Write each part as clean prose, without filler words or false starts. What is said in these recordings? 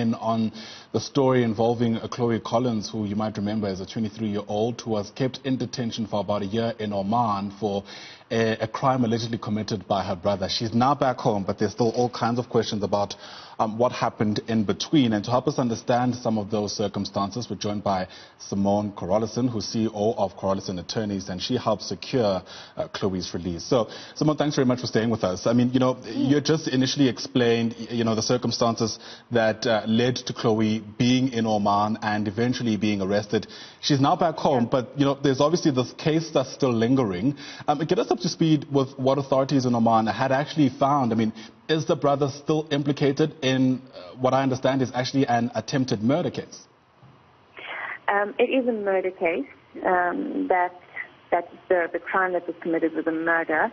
in on the story involving Chloe Collins, who you might remember is a 23-year-old who was kept in detention for about a year in Oman for a crime allegedly committed by her brother. She's now back home, but there's still all kinds of questions about what happened in between. And to help us understand some of those circumstances, we're joined by Simone Carolissen, who's CEO of Carolissen Attorneys, and she helped secure Chloe's release. So, Simone, thanks very much for staying with us. I mean, you just initially explained, the circumstances that led to Chloe being in Oman and eventually being arrested. She's now back home, but, there's obviously this case that's still lingering. Get us up to speed with what authorities in Oman had actually found. I mean, is the brother still implicated in what I understand is actually an attempted murder case? It is a murder case. That's the crime that was committed was a murder.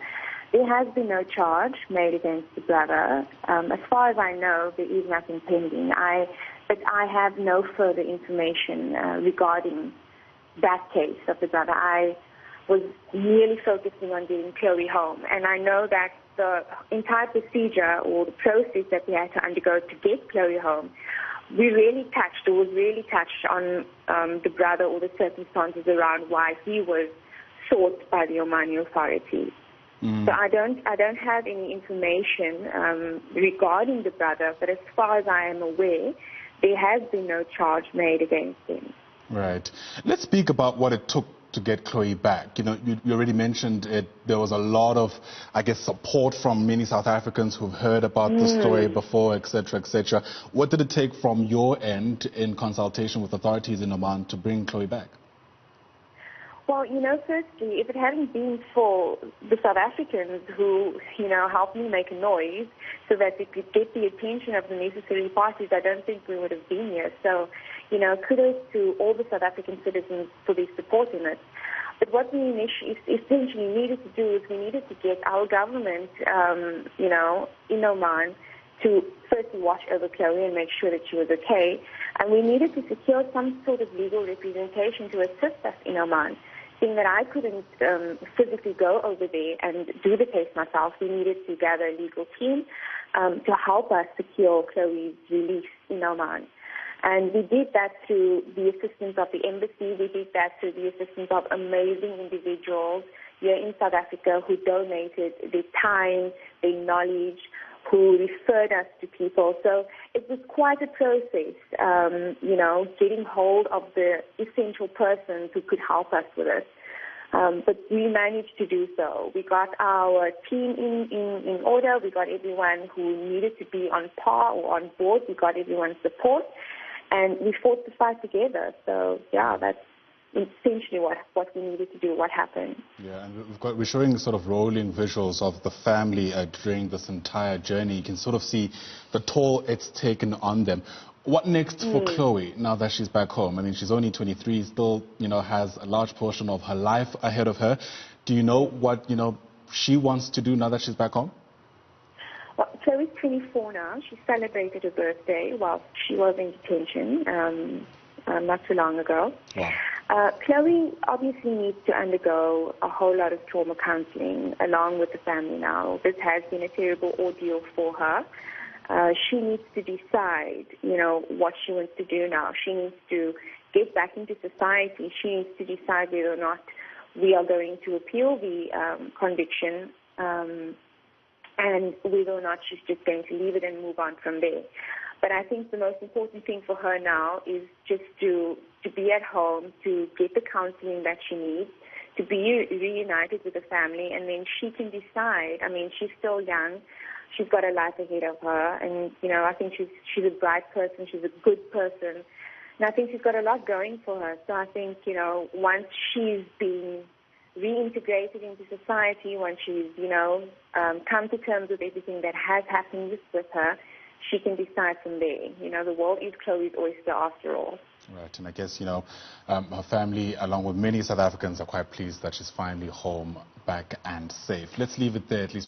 There has been no charge made against the brother. As far as I know, there is nothing pending. But I have no further information regarding that case of the brother. I was merely focusing on getting Chloe home. And I know that the entire procedure or the process that we had to undergo to get Chloe home, was really touched on the brother or the circumstances around why he was sought by the Omani authorities. So I don't have any information regarding the brother, but as far as I am aware, there has been no charge made against him. Right. Let's speak about what it took to get Chloe back. You already mentioned it. There was a lot of, support from many South Africans who've heard about the story before, etc., etc. What did it take from your end in consultation with authorities in Oman to bring Chloe back? Well, firstly, if it hadn't been for the South Africans who, helped me make a noise so that we could get the attention of the necessary parties, I don't think we would have been here. So, kudos to all the South African citizens for their support in it. But what we essentially needed to do is we needed to get our government, in Oman to firstly watch over Chloe and make sure that she was okay. And we needed to secure some sort of legal representation to assist us in Oman. Seeing that I couldn't physically go over there and do the case myself, we needed to gather a legal team to help us secure Chloe's release in Oman. And we did that through the assistance of the embassy. We did that through the assistance of amazing individuals here in South Africa who donated their time, their knowledge, who referred us to people. So it was quite a process, getting hold of the essential persons who could help us with it. But we managed to do so. We got our team in order. We got everyone who needed to be on par or on board. We got everyone's support. And we fought the fight together. So, that's essentially what we needed to do, what happened. Yeah, and we're showing sort of rolling visuals of the family during this entire journey. You can sort of see the toll it's taken on them. What next for Chloe now that she's back home? I mean, she's only 23, still, has a large portion of her life ahead of her. Do you know what, she wants to do now that she's back home? Well, Chloe's 24 now. She celebrated her birthday while she was in detention not too long ago. Wow. Chloe obviously needs to undergo a whole lot of trauma counseling along with the family now. This has been a terrible ordeal for her. She needs to decide, what she wants to do now. She needs to get back into society. She needs to decide whether or not we are going to appeal the conviction and whether or not she's just going to leave it and move on from there. But I think the most important thing for her now is just to be at home, to get the counseling that she needs, to be reunited with the family, and then she can decide. I mean, she's still young. She's got a life ahead of her, and, I think she's a bright person. She's a good person. And I think she's got a lot going for her. So I think, once she's been reintegrated into society, once she's, come to terms with everything that has happened with her, she can decide from there. The world is Chloe's oyster after all. Right, and I guess, her family, along with many South Africans, are quite pleased that she's finally home, back and safe. Let's leave it there, at least.